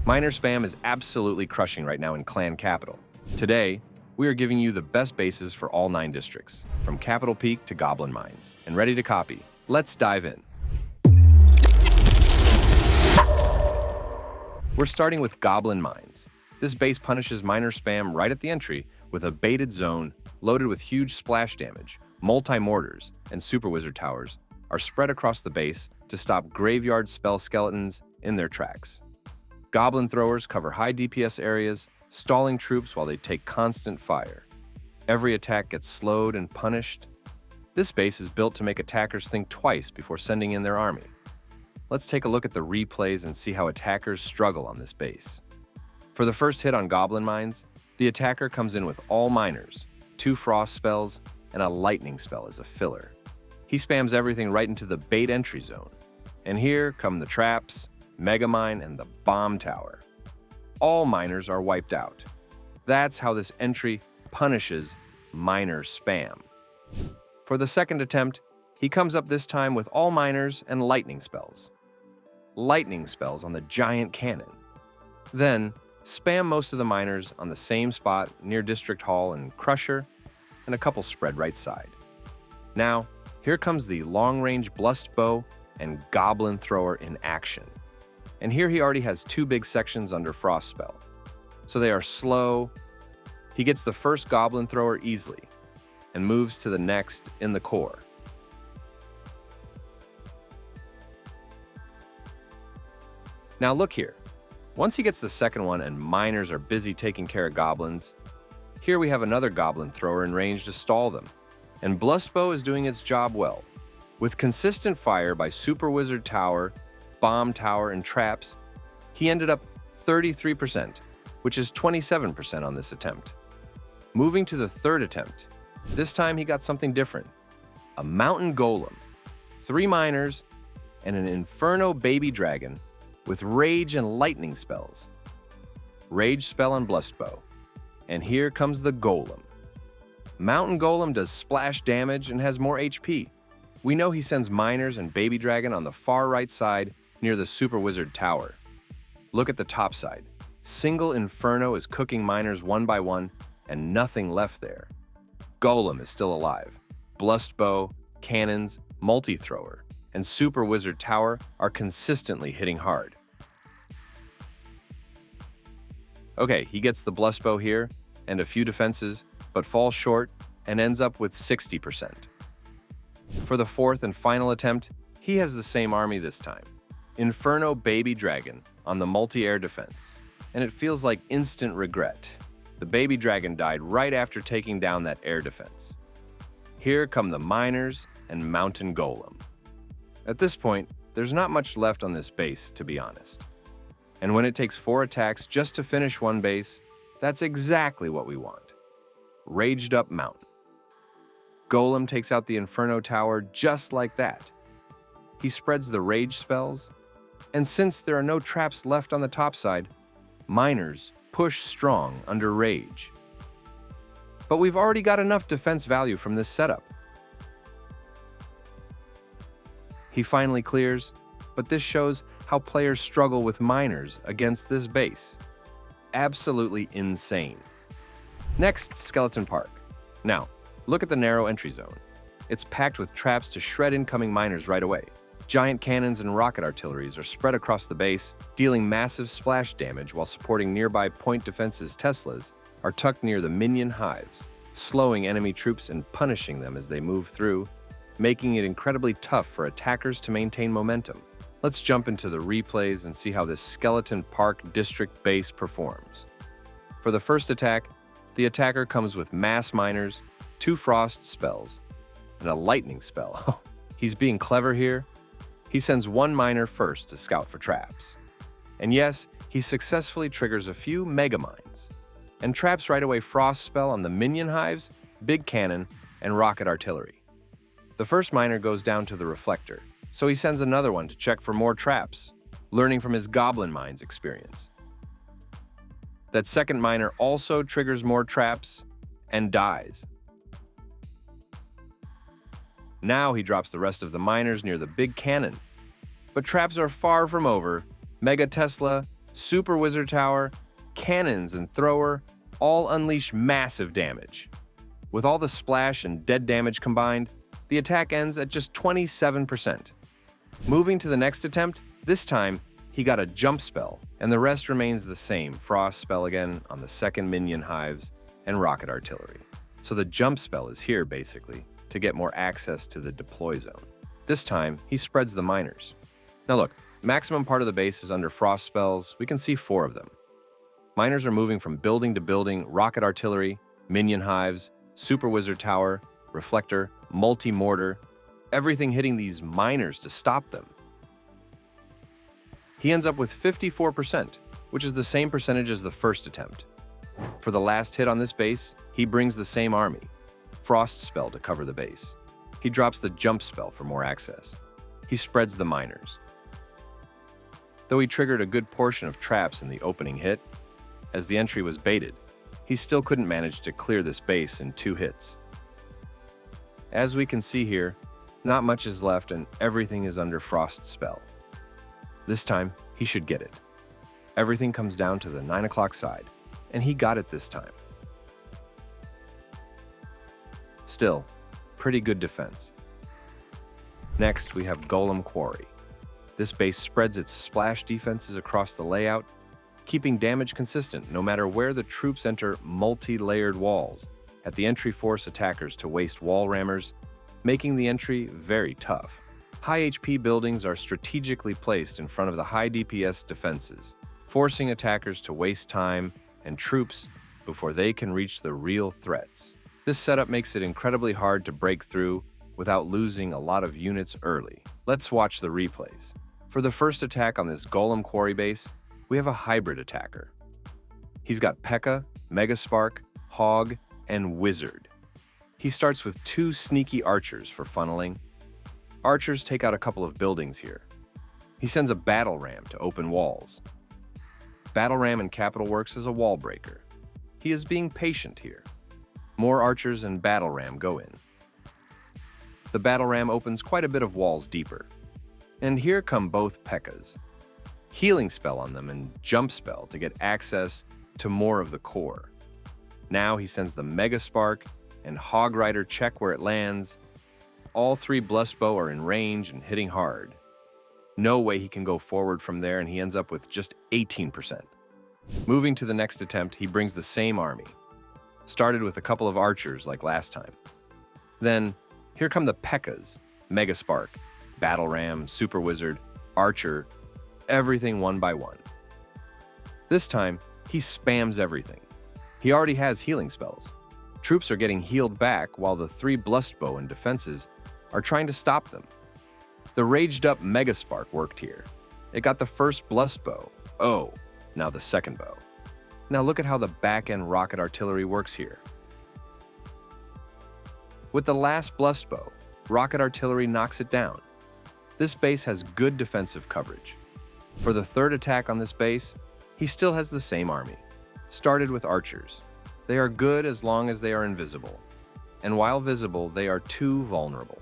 Miner spam is absolutely crushing right now in Clan Capital. Today, we are giving you the best bases for all 9 districts, from Capital Peak to Goblin Mines. And ready to copy. Let's dive in. We're starting with Goblin Mines. This base punishes miner spam right at the entry with a baited zone loaded with huge splash damage. Multi-mortars and super wizard towers are spread across the base to stop graveyard spell skeletons in their tracks. Goblin throwers cover high DPS areas, stalling troops while they take constant fire. Every attack gets slowed and punished. This base is built to make attackers think twice before sending in their army. Let's take a look at the replays and see how attackers struggle on this base. For the first hit on Goblin Mines, the attacker comes in with all miners, 2 frost spells, and a lightning spell as a filler. He spams everything right into the bait entry zone. And here come the traps, Mega Mine, and the bomb tower. All miners are wiped out. That's how this entry punishes miner spam. For the second attempt, he comes up this time with all miners and lightning spells. Lightning spells on the giant cannon. Then, spam most of the miners on the same spot near District Hall and Crusher, and a couple spread right side. Now, here comes the long-range Blust Bow and Goblin Thrower in action. And here he already has 2 big sections under Frost Spell. So they are slow. He gets the first Goblin Thrower easily and moves to the next in the core. Now look here. Once he gets the second one and miners are busy taking care of goblins, here we have another Goblin Thrower in range to stall them. And Blust Bow is doing its job well. With consistent fire by Super Wizard Tower, Bomb Tower, and traps, he ended up 33%, which is 27% on this attempt. Moving to the third attempt, this time he got something different. A Mountain Golem, 3 miners, and an Inferno Baby Dragon with Rage and Lightning spells. Rage spell on Blust Bow. And here comes the Golem. Mountain Golem does splash damage and has more HP. We know he sends miners and Baby Dragon on the far right side near the Super Wizard Tower. Look at the top side. Single Inferno is cooking miners one by one and nothing left there. Golem is still alive. Blust Bow, cannons, multi-thrower, and Super Wizard Tower are consistently hitting hard. Okay, he gets the Blust Bow here and a few defenses, but falls short and ends up with 60%. For the fourth and final attempt, he has the same army this time. Inferno Baby Dragon on the multi-air defense. And it feels like instant regret. The Baby Dragon died right after taking down that air defense. Here come the miners and Mountain Golem. At this point, there's not much left on this base, to be honest. And when it takes 4 attacks just to finish one base, that's exactly what we want. Raged up Mountain. Golem takes out the Inferno Tower just like that. He spreads the Rage spells, and since there are no traps left on the top side, miners push strong under Rage. But we've already got enough defense value from this setup. He finally clears, but this shows how players struggle with miners against this base. Absolutely insane. Next, Skeleton Park. Now, look at the narrow entry zone. It's packed with traps to shred incoming miners right away. Giant cannons and rocket artilleries are spread across the base, dealing massive splash damage while supporting nearby point defenses. Teslas are tucked near the minion hives, slowing enemy troops and punishing them as they move through, making it incredibly tough for attackers to maintain momentum. Let's jump into the replays and see how this Skeleton Park district base performs. For the first attack, the attacker comes with mass miners, 2 frost spells, and a lightning spell. He's being clever here. He sends 1 miner first to scout for traps. And yes, he successfully triggers a few Mega Mines, and traps right away Frost Spell on the minion hives, big cannon, and rocket artillery. The first miner goes down to the reflector, so he sends another one to check for more traps, learning from his Goblin Mines experience. That second miner also triggers more traps and dies. Now he drops the rest of the miners near the big cannon. But traps are far from over. Mega Tesla Super Wizard Tower, cannons and thrower all unleash massive damage. With all the splash and dead damage combined, the attack ends at just 27%. Moving to the next attempt, this time he got a jump spell, and the rest remains the same. Frost spell again on the second minion hives and rocket artillery. So the jump spell is here basically to get more access to the deploy zone. This time he spreads the miners. Now look, maximum part of the base is under frost spells. We can see 4 of them. Miners are moving from building to building, rocket artillery, minion hives, super wizard tower, reflector, multi-mortar, everything hitting these miners to stop them. He ends up with 54%, which is the same percentage as the first attempt. For the last hit on this base, he brings the same army, frost spell to cover the base. He drops the jump spell for more access. He spreads the miners. Though he triggered a good portion of traps in the opening hit, as the entry was baited, he still couldn't manage to clear this base in 2 hits. As we can see here, not much is left and everything is under frost spell. This time, he should get it. Everything comes down to the 9 o'clock side, and he got it this time. Still, pretty good defense. Next, we have Golem Quarry. This base spreads its splash defenses across the layout, keeping damage consistent no matter where the troops enter multi-layered walls at the entry force attackers to waste wall rammers, making the entry very tough. High HP buildings are strategically placed in front of the high DPS defenses, forcing attackers to waste time and troops before they can reach the real threats. This setup makes it incredibly hard to break through without losing a lot of units early. Let's watch the replays. For the first attack on this Golem Quarry base, we have a hybrid attacker. He's got P.E.K.K.A, Megaspark, Hog, and Wizard. He starts with 2 sneaky archers for funneling. Archers take out a couple of buildings here. He sends a battle ram to open walls. Battle ram in capital works as a wall breaker. He is being patient here. More archers and battle ram go in. The battle ram opens quite a bit of walls deeper. And here come both P.E.K.K.As. Healing spell on them and jump spell to get access to more of the core. Now he sends the Megaspark and Hog Rider check where it lands. All 3 Blustbow are in range and hitting hard. No way he can go forward from there, and he ends up with just 18%. Moving to the next attempt, he brings the same army. Started with a couple of archers like last time. Then, here come the P.E.K.K.As, Megaspark, Battle Ram, Super Wizard, Archer, everything one by one. This time, he spams everything. He already has healing spells. Troops are getting healed back while the 3 Blustbow and defenses are trying to stop them. The raged up Megaspark worked here. It got the first Blustbow. Oh, now the second bow. Now look at how the back-end rocket artillery works here. With the last Blustbow, rocket artillery knocks it down. This base has good defensive coverage. For the third attack on this base, he still has the same army. Started with archers. They are good as long as they are invisible. And while visible, they are too vulnerable.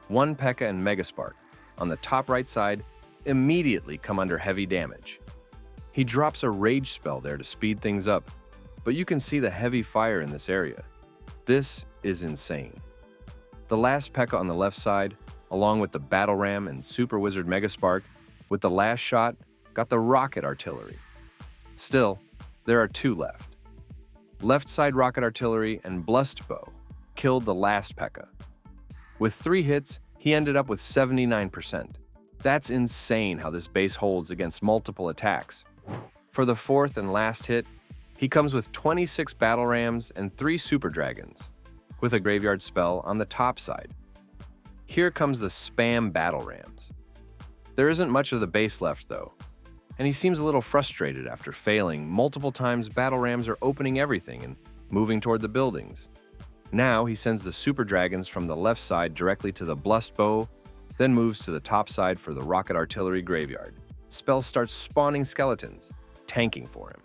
1 P.E.K.K.A and Megaspark, on the top right side, immediately come under heavy damage. He drops a rage spell there to speed things up, but you can see the heavy fire in this area. This is insane. The last P.E.K.K.A on the left side, along with the Battle Ram and Super Wizard Megaspark, with the last shot, got the rocket artillery. Still, there are 2 left. Left side rocket artillery and Blustbow killed the last P.E.K.K.A. With 3 hits, he ended up with 79%. That's insane how this base holds against multiple attacks. For the 4th and last hit, he comes with 26 Battle Rams and 3 Super Dragons, with a graveyard spell on the top side. Here comes the spam Battle Rams. There isn't much of the base left though, and he seems a little frustrated after failing multiple times. Battle Rams are opening everything and moving toward the buildings. Now he sends the Super Dragons from the left side directly to the Blustbow, then moves to the top side for the rocket artillery graveyard. Spell starts spawning skeletons, tanking for him.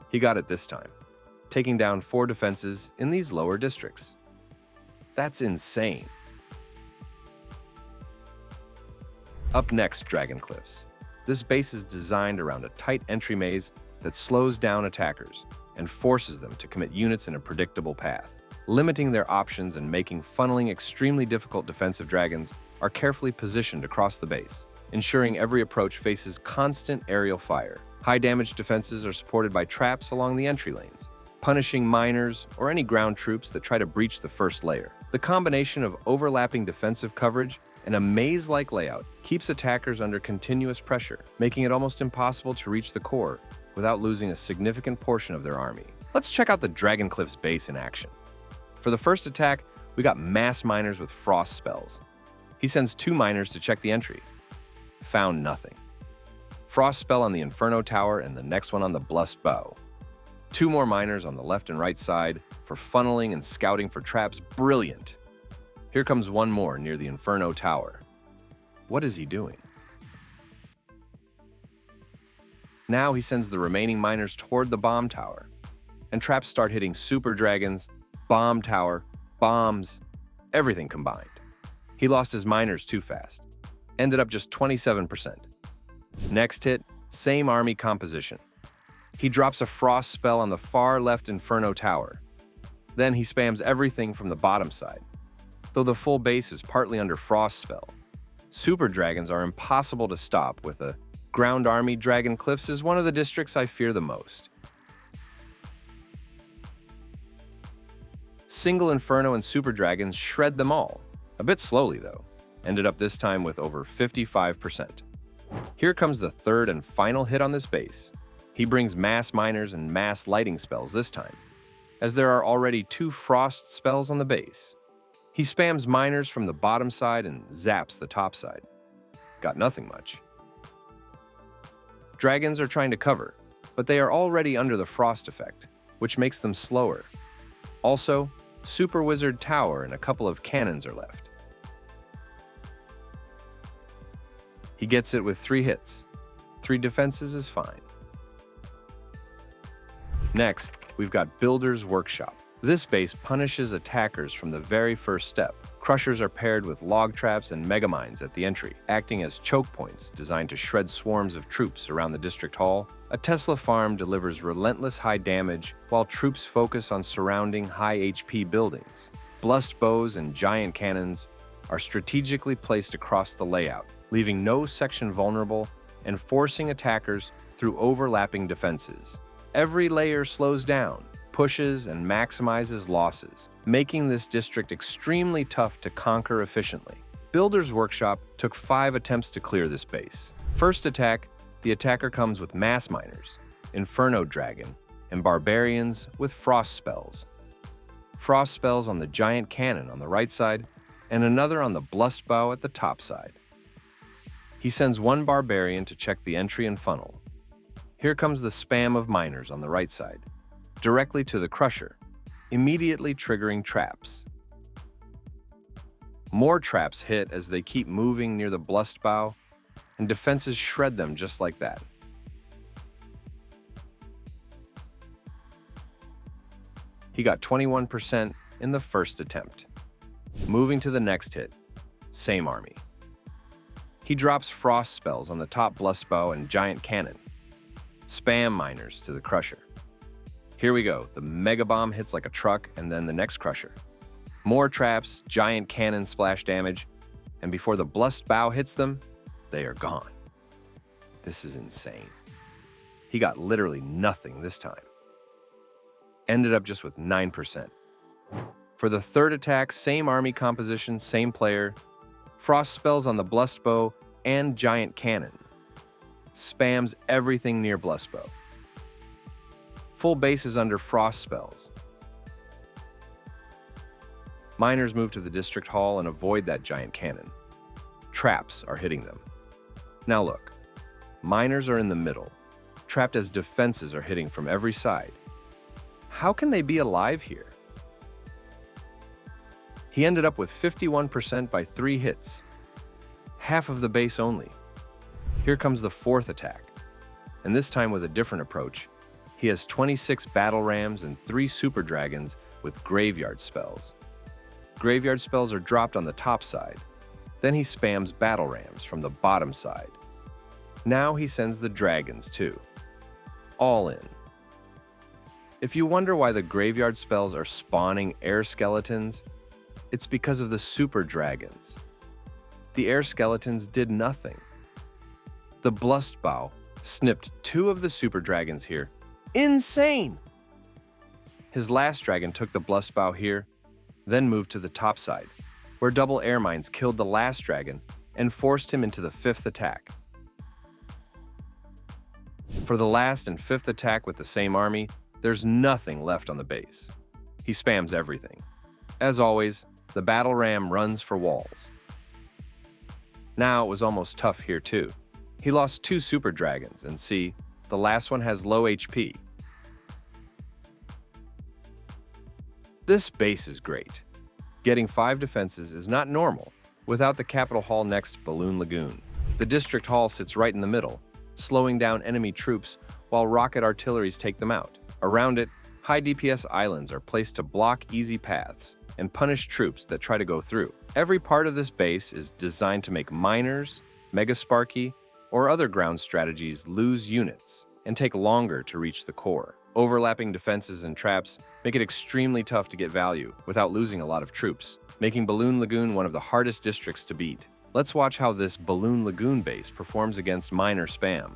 He got it this time, taking down 4 defenses in these lower districts. That's insane. Up next, Dragon Cliffs. This base is designed around a tight entry maze that slows down attackers and forces them to commit units in a predictable path. Limiting their options and making funneling extremely difficult defensive dragons are carefully positioned across the base, ensuring every approach faces constant aerial fire. High damage defenses are supported by traps along the entry lanes, punishing miners or any ground troops that try to breach the first layer. The combination of overlapping defensive coverage and a maze-like layout keeps attackers under continuous pressure, making it almost impossible to reach the core without losing a significant portion of their army. Let's check out the Dragon Cliffs base in action. For the first attack, we got mass miners with frost spells. He sends 2 miners to check the entry. Found nothing. Frost spell on the Inferno Tower and the next one on the Blessed Bow. 2 more miners on the left and right side for funneling and scouting for traps. Brilliant! Here comes 1 more near the Inferno Tower. What is he doing? Now he sends the remaining miners toward the bomb tower, and traps start hitting super dragons, bomb tower, bombs, everything combined. He lost his miners too fast. Ended up just 27%. Next hit, same army composition. He drops a frost spell on the far left Inferno Tower. Then he spams everything from the bottom side. Though the full base is partly under frost spell, super dragons are impossible to stop with a ground army. Dragon Cliffs is one of the districts I fear the most. Single Inferno and super dragons shred them all. A bit slowly though. Ended up this time with over 55%. Here comes the third and final hit on this base. He brings mass miners and mass lighting spells this time, as there are already 2 frost spells on the base. He spams miners from the bottom side and zaps the top side. Got nothing much. Dragons are trying to cover, but they are already under the frost effect, which makes them slower. Also, Super Wizard Tower and a couple of cannons are left. He gets it with 3 hits. 3 defenses is fine. Next, we've got Builder's Workshop. This base punishes attackers from the very first step. Crushers are paired with log traps and mega mines at the entry, acting as choke points designed to shred swarms of troops around the district hall. A Tesla farm delivers relentless high damage while troops focus on surrounding high HP buildings. Blessed bows and giant cannons are strategically placed across the layout, leaving no section vulnerable and forcing attackers through overlapping defenses. Every layer slows down, pushes, and maximizes losses, making this district extremely tough to conquer efficiently. Builder's Workshop took 5 attempts to clear this base. First attack, the attacker comes with mass miners, Inferno Dragon, and barbarians with frost spells. Frost spells on the giant cannon on the right side, and another on the Blessed Bow at the top side. He sends 1 barbarian to check the entry and funnel. Here comes the spam of miners on the right side, directly to the crusher, immediately triggering traps. More traps hit as they keep moving near the Blessed Bow, and defenses shred them just like that. He got 21% in the first attempt. Moving to the next hit, same army. He drops frost spells on the top Blessed Bow and giant cannon. Spam miners to the crusher. Here we go, the mega bomb hits like a truck and then the next crusher. More traps, giant cannon splash damage, and before the Blessed Bow hits them, they are gone. This is insane. He got literally nothing this time. Ended up just with 9%. For the third attack, same army composition, same player, frost spells on the Blessed Bow and giant cannon. Spams everything near Blessed Bow. Full base is under frost spells. Miners move to the district hall and avoid that giant cannon. Traps are hitting them. Now look, miners are in the middle, trapped as defenses are hitting from every side. How can they be alive here? He ended up with 51% by 3 hits. Half of the base only. Here comes the fourth attack, and this time with a different approach. He has 26 battle rams and 3 super dragons with graveyard spells. Graveyard spells are dropped on the top side. Then he spams battle rams from the bottom side. Now he sends the dragons too. All in. If you wonder why the graveyard spells are spawning air skeletons, it's because of the super dragons. The air skeletons did nothing. The Blustbow snipped 2 of the super dragons here. Insane! His last dragon took the Blustbow here, then moved to the top side, where double air mines killed the last dragon and forced him into the 5th attack. For the last and 5th attack with the same army, there's nothing left on the base. He spams everything. As always, the battle ram runs for walls. Now it was almost tough here too. He lost 2 super dragons, and see, the last one has low HP. This base is great. Getting 5 defenses is not normal without the Capital Hall next to Ballon Laggon. The District Hall sits right in the middle, slowing down enemy troops while rocket artilleries take them out. Around it, high DPS islands are placed to block easy paths and punish troops that try to go through. Every part of this base is designed to make miners, Mega Sparky, or other ground strategies lose units and take longer to reach the core. Overlapping defenses and traps make it extremely tough to get value without losing a lot of troops, making Ballon Laggon one of the hardest districts to beat. Let's watch how this Ballon Laggon base performs against miner spam.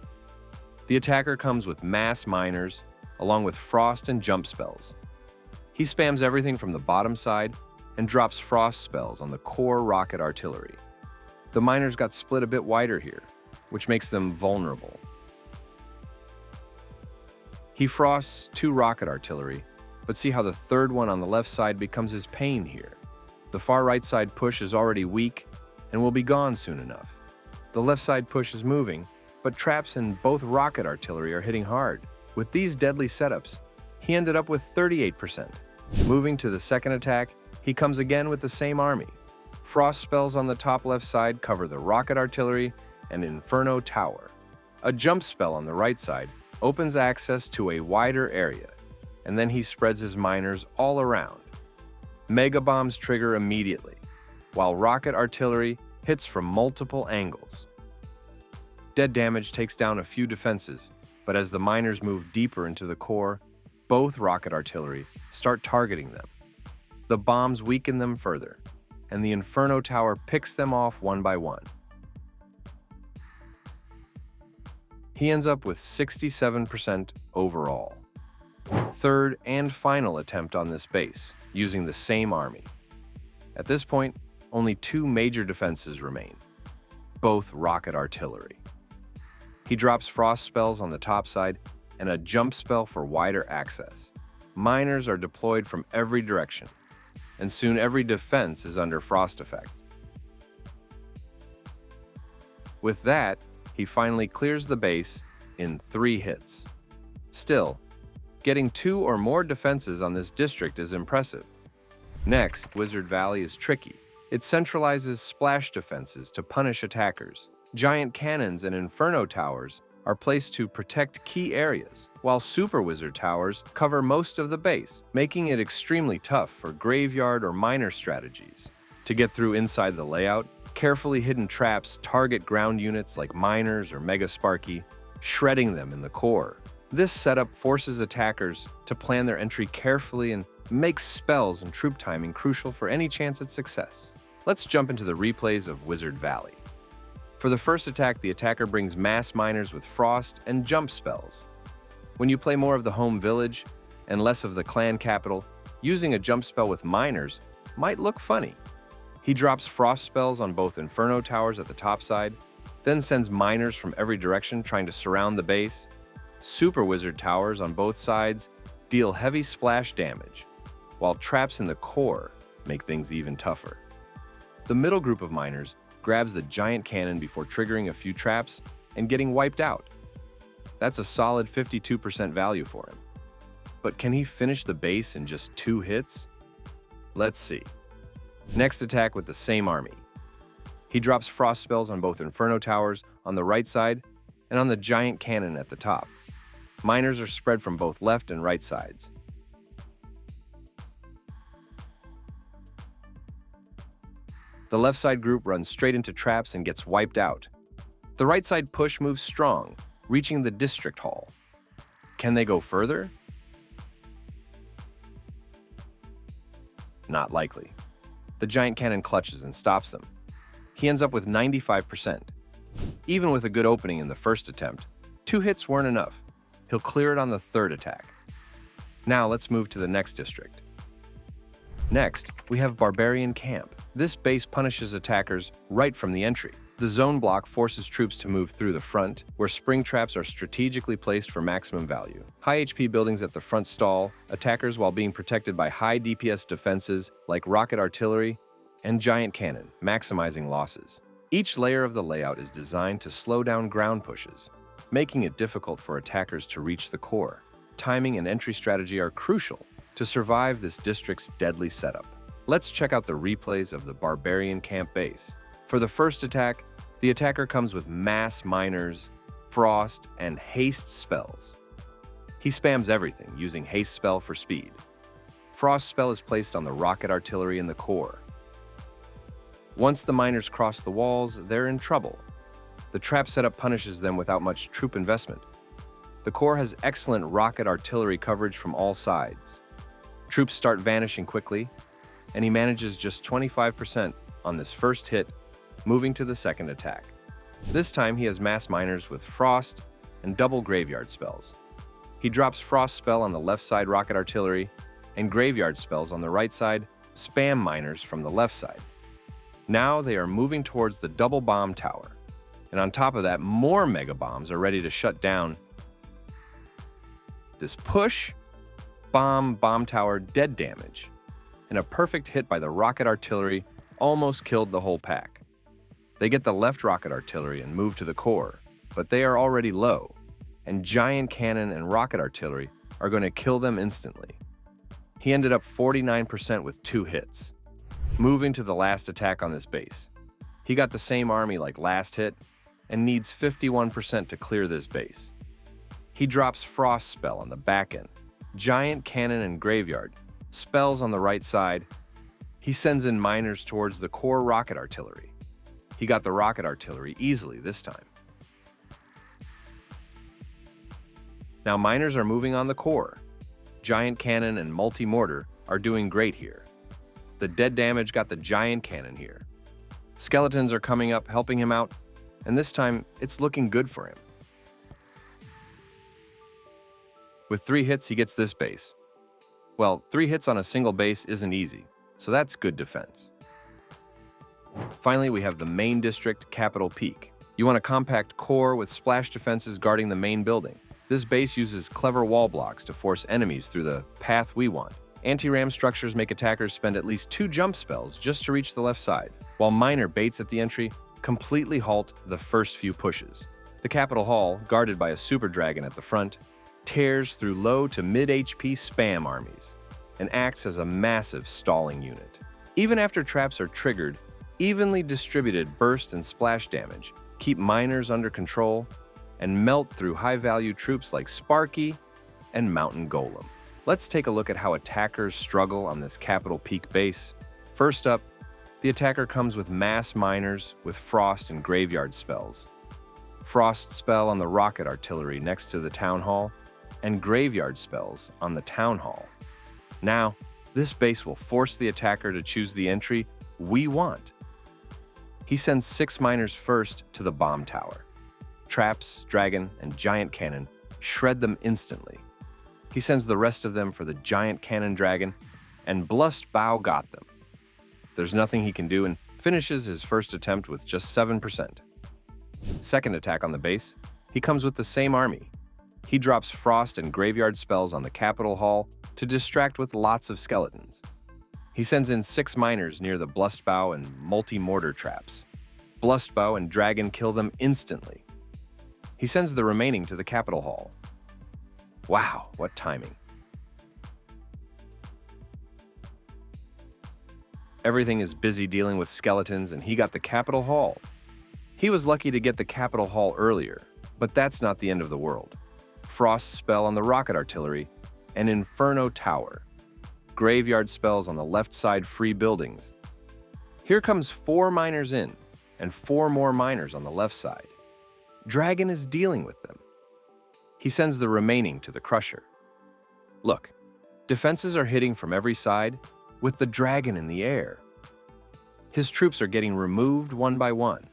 The attacker comes with mass miners, along with frost and jump spells. He spams everything from the bottom side and drops frost spells on the core rocket artillery. The miners got split a bit wider here, which makes them vulnerable. He frosts 2 rocket artillery, but see how the 3rd one on the left side becomes his pain here. The far right side push is already weak and will be gone soon enough. The left side push is moving, but traps in both rocket artillery are hitting hard. With these deadly setups, he ended up with 38%. Moving to the 2nd attack, he comes again with the same army. Frost spells on the top left side cover the rocket artillery and Inferno Tower. A jump spell on the right side opens access to a wider area, and then he spreads his miners all around. Mega bombs trigger immediately, while rocket artillery hits from multiple angles. Dead damage takes down a few defenses, but as the miners move deeper into the core, both rocket artillery start targeting them. The bombs weaken them further, and the Inferno Tower picks them off one by one. He ends up with 67% overall. 3rd and final attempt on this base, using the same army. At this point, only 2 major defenses remain, both rocket artillery. He drops frost spells on the top side and a jump spell for wider access. Miners are deployed from every direction, and soon every defense is under frost effect. With that, he finally clears the base in 3 hits. Still, getting 2 or more defenses on this district is impressive. Next, Wizard Valley is tricky. It centralizes splash defenses to punish attackers. Giant cannons and Inferno Towers are placed to protect key areas, while Super Wizard Towers cover most of the base, making it extremely tough for graveyard or miner strategies. To get through inside the layout, carefully hidden traps target ground units like miners or Mega Sparky, shredding them in the core. This setup forces attackers to plan their entry carefully and makes spells and troop timing crucial for any chance at success. Let's jump into the replays of Wizard Valley. For the first attack, the attacker brings mass miners with frost and jump spells. When you play more of the home village and less of the clan capital, using a jump spell with miners might look funny. He drops frost spells on both Inferno Towers at the top side, then sends miners from every direction trying to surround the base. Super Wizard Towers on both sides deal heavy splash damage, while traps in the core make things even tougher. The middle group of miners grabs the giant cannon before triggering a few traps and getting wiped out. That's a solid 52% value for him. But can he finish the base in just 2 hits? Let's see. Next attack with the same army. He drops frost spells on both Inferno Towers on the right side and on the giant cannon at the top. Miners are spread from both left and right sides. The left side group runs straight into traps and gets wiped out. The right side push moves strong, reaching the district hall. Can they go further? Not likely. The giant cannon clutches and stops them. He ends up with 95%. Even with a good opening in the first attempt, 2 hits weren't enough. He'll clear it on the third attack. Now let's move to the next district. Next, we have Barbarian Camp. This base punishes attackers right from the entry. The zone block forces troops to move through the front, where spring traps are strategically placed for maximum value. High HP buildings at the front stall attackers while being protected by high DPS defenses like rocket artillery and giant cannon, maximizing losses. Each layer of the layout is designed to slow down ground pushes, making it difficult for attackers to reach the core. Timing and entry strategy are crucial to survive this district's deadly setup. Let's check out the replays of the Barbarian Camp base. For the first attack, the attacker comes with mass miners, frost, and haste spells. He spams everything, using haste spell for speed. Frost spell is placed on the rocket artillery in the core. Once the miners cross the walls, they're in trouble. The trap setup punishes them without much troop investment. The core has excellent rocket artillery coverage from all sides. Troops start vanishing quickly, and he manages just 25% on this first hit, moving to the second attack. This time he has mass miners with frost and double graveyard spells. He drops frost spell on the left side rocket artillery and graveyard spells on the right side, spam miners from the left side. Now they are moving towards the double bomb tower, and on top of that, more mega bombs are ready to shut down this push. Bomb tower dead damage, and a perfect hit by the rocket artillery almost killed the whole pack. They get the left rocket artillery and move to the core, but they are already low, and giant cannon and rocket artillery are going to kill them instantly. He ended up 49% with 2 hits. Moving to the last attack on this base. He got the same army like last hit and needs 51% to clear this base. He drops frost spell on the back end, giant cannon and graveyard, spells on the right side. He sends in miners towards the core rocket artillery. He got the rocket artillery easily this time. Now miners are moving on the core. Giant cannon and multi-mortar are doing great here. The dead damage got the giant cannon here. Skeletons are coming up, helping him out, and this time it's looking good for him. With 3 hits, he gets this base. Well, 3 hits on a single base isn't easy, so that's good defense. Finally, we have the main district, Capital Peak. You want a compact core with splash defenses guarding the main building. This base uses clever wall blocks to force enemies through the path we want. Anti-ram structures make attackers spend at least 2 jump spells just to reach the left side, while miner baits at the entry completely halt the first few pushes. The Capital Hall, guarded by a super dragon at the front, tears through low to mid HP spam armies and acts as a massive stalling unit. Even after traps are triggered, evenly distributed burst and splash damage keep miners under control and melt through high-value troops like Sparky and Mountain Golem. Let's take a look at how attackers struggle on this Capital Peak base. First up, the attacker comes with mass miners with frost and graveyard spells. Frost spell on the rocket artillery next to the town hall, and graveyard spells on the town hall. Now, this base will force the attacker to choose the entry we want. He sends 6 miners first to the bomb tower. Traps, dragon, and giant cannon shred them instantly. He sends the rest of them for the giant cannon dragon, and Blust Bow got them. There's nothing he can do and finishes his first attempt with just 7%. Second attack on the base, he comes with the same army. He drops frost and graveyard spells on the Capital Hall to distract with lots of skeletons. He sends in 6 miners near the Blustbow and multi-mortar traps. Blustbow and dragon kill them instantly. He sends the remaining to the Capital Hall. Wow, what timing. Everything is busy dealing with skeletons, and he got the Capital Hall. He was lucky to get the Capital Hall earlier, but that's not the end of the world. Frost spell on the rocket artillery, and Inferno Tower. Graveyard spells on the left side free buildings. Here comes 4 miners in, and 4 more miners on the left side. Dragon is dealing with them. He sends the remaining to the Crusher. Look, defenses are hitting from every side, with the Dragon in the air. His troops are getting removed one by one.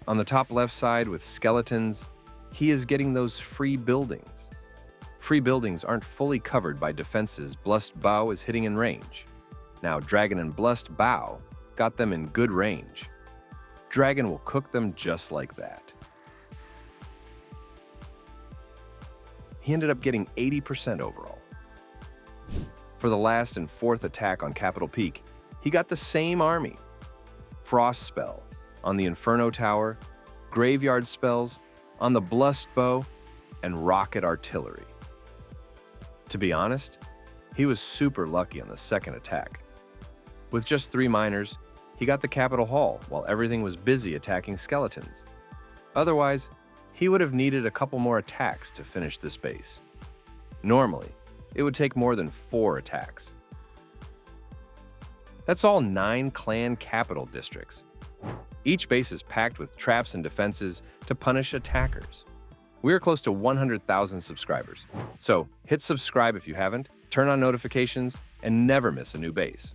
On the top left side with skeletons, he is getting those free buildings. Free buildings aren't fully covered by defenses. Blessed Bow is hitting in range. Now Dragon and Blessed Bow got them in good range. Dragon will cook them just like that. He ended up getting 80% overall. For the last and 4th attack on Capital Peak, he got the same army. Frost spell on the Inferno Tower, graveyard spells on the Blessed Bow, and rocket artillery. To be honest, he was super lucky on the 2nd attack. With just 3 miners, he got the Capitol Hall while everything was busy attacking skeletons. Otherwise, he would have needed a couple more attacks to finish this base. Normally, it would take more than 4 attacks. That's all 9 clan capital districts. Each base is packed with traps and defenses to punish attackers. We are close to 100,000 subscribers, so hit subscribe if you haven't, turn on notifications, and never miss a new base.